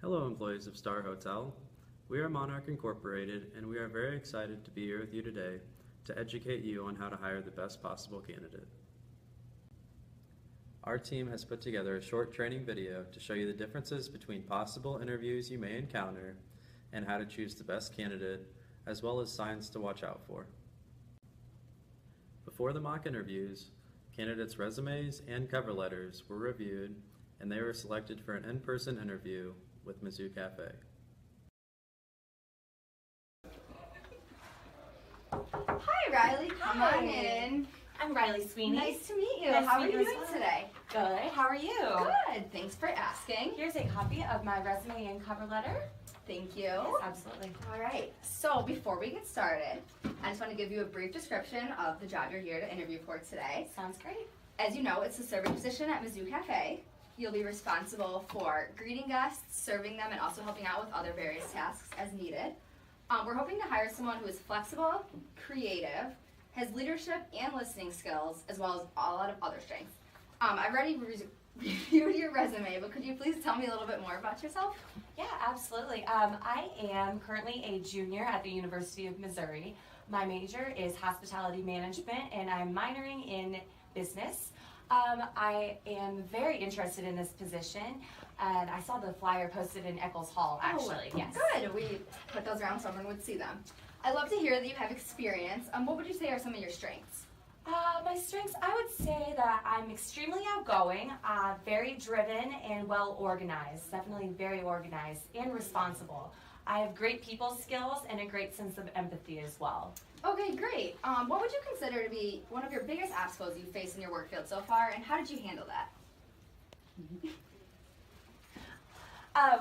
Hello, employees of Star Hotel. We are Monarch Incorporated, and we are very excited to be here with you today to educate you on how to hire the best possible candidate. Our team has put together a short training video to show you the differences between possible interviews you may encounter and how to choose the best candidate, as well as signs to watch out for. Before the mock interviews, candidates' resumes and cover letters were reviewed, and they were selected for an in-person interview with Mizzou Cafe. Hi, Riley. Come on in. I'm Riley Sweeney. Nice to meet you. Nice How to are meet you you doing as well. today? Good. How are you? Good. Thanks for asking. Here's a copy of my resume and cover letter. Thank you. Yes, absolutely. All right. So before we get started, I just want to give you a brief description of the job you're here to interview for today. Sounds great. As you know, it's a serving position at Mizzou Cafe. You'll be responsible for greeting guests, serving them, and also helping out with other various tasks as needed. We're hoping to hire someone who is flexible, creative, has leadership and listening skills, as well as a lot of other strengths. I've already reviewed your resume, but could you please tell me a little bit more about yourself? Yeah, absolutely. I am currently a junior at the University of Missouri. My major is hospitality management, and I'm minoring in business. I am very interested in this position, and I saw the flyer posted in Eccles Hall, actually. Oh, yes. Good. We put those around so everyone would see them. I love to hear that you have experience. What would you say are some of your strengths? My strengths, I would say that I'm extremely outgoing, very driven, and well organized. Definitely very organized and responsible. I have great people skills and a great sense of empathy as well. Okay, great. What would you consider to be one of your biggest obstacles you faced in your work field so far, and how did you handle that?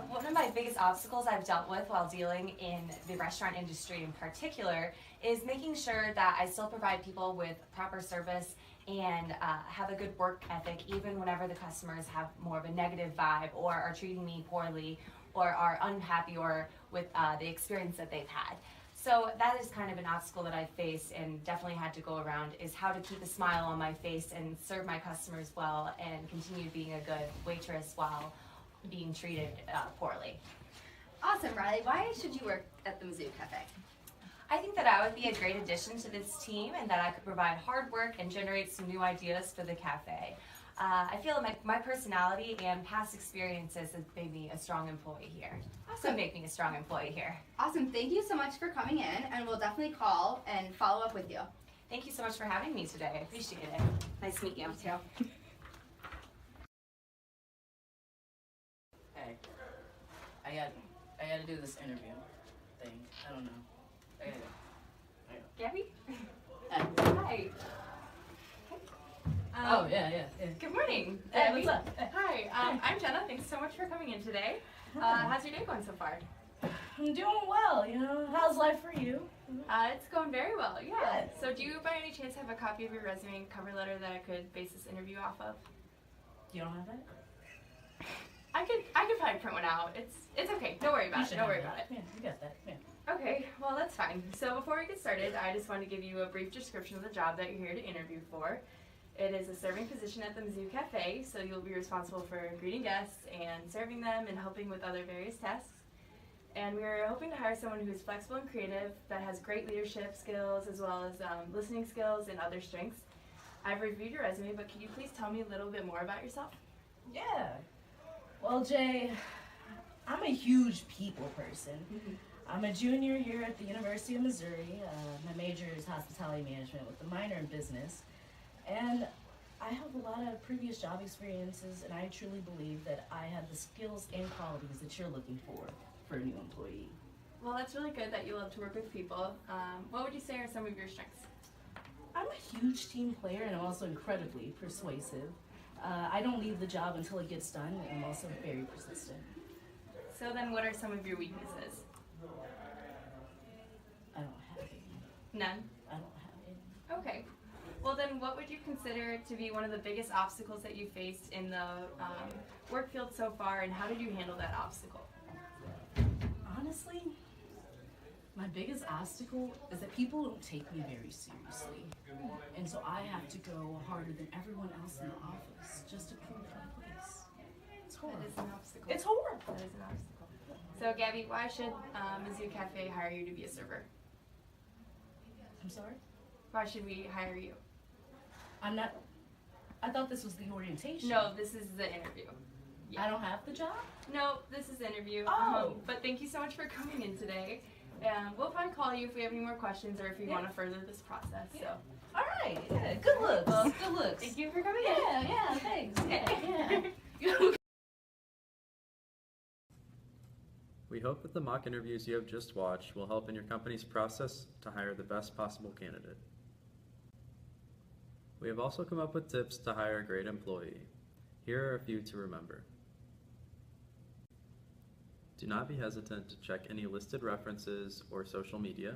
One of my biggest obstacles I've dealt with while dealing in the restaurant industry in particular is making sure that I still provide people with proper service and have a good work ethic even whenever the customers have more of a negative vibe or are treating me poorly or are unhappy or with the experience that they've had. So that is kind of an obstacle that I faced and definitely had to go around, is how to keep a smile on my face and serve my customers well and continue being a good waitress while being treated poorly. Awesome, Riley. Why should you work at the Mizzou Cafe? I think that I would be a great addition to this team and that I could provide hard work and generate some new ideas for the cafe. I feel like my personality and past experiences have made me a strong employee here. Awesome. Could make me a strong employee here. Awesome. Thank you so much for coming in, and we'll definitely call and follow up with you. Thank you so much for having me today. I appreciate it. Nice to meet you. Too. Hey, I gotta do this interview thing. I don't know. I gotta go. Gabby? Hey. Hi. Oh yeah. Good morning. Hey, what's up? Hi, I'm Jenna. Thanks so much for coming in today. How's your day going so far? I'm doing well. You know, how's life for you? It's going very well, yeah. Good. So do you by any chance have a copy of your resume and cover letter that I could base this interview off of? You don't have it? I could probably print one out. It's okay. Don't worry about it. Don't worry about it. Yeah, you got that. Yeah. Okay, well that's fine. So before we get started, I just want to give you a brief description of the job that you're here to interview for. It is a serving position at the Mizzou Cafe, so you'll be responsible for greeting guests and serving them and helping with other various tasks. And we're hoping to hire someone who is flexible and creative, that has great leadership skills as well as listening skills and other strengths. I've reviewed your resume, but could you please tell me a little bit more about yourself? Yeah. Well, Jay, I'm a huge people person. I'm a junior here at the University of Missouri. My major is hospitality management with a minor in business. And I have a lot of previous job experiences, and I truly believe that I have the skills and qualities that you're looking for a new employee. Well, that's really good that you love to work with people. What would you say are some of your strengths? I'm a huge team player, and I'm also incredibly persuasive. I don't leave the job until it gets done, and I'm also very persistent. So then what are some of your weaknesses? I don't have any. None? I don't have any. Okay. Well then, what would you consider to be one of the biggest obstacles that you faced in the work field so far, and how did you handle that obstacle? Honestly, my biggest obstacle is that people don't take me very seriously. And so I have to go harder than everyone else in the office just to prove my place. It's horrible. That is an obstacle. It's horrible. That is an obstacle. So Gabby, why should Mizzou Cafe hire you to be a server? I'm sorry? Why should we hire you? I thought this was the orientation. No, this is the interview. I don't have the job? No, this is the interview. Oh. But thank you so much for coming in today. We'll probably call you if we have any more questions or if you Yeah. want to further this process. So All right. Yeah. Good looks. Well, Good looks. thank you for coming Yeah. Thanks. Yeah. We hope that the mock interviews you have just watched will help in your company's process to hire the best possible candidate. We have also come up with tips to hire a great employee. Here are a few to remember. Do not be hesitant to check any listed references or social media.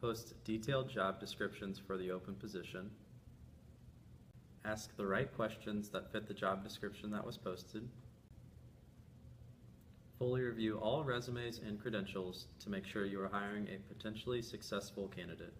Post detailed job descriptions for the open position. Ask the right questions that fit the job description that was posted. Fully review all resumes and credentials to make sure you are hiring a potentially successful candidate.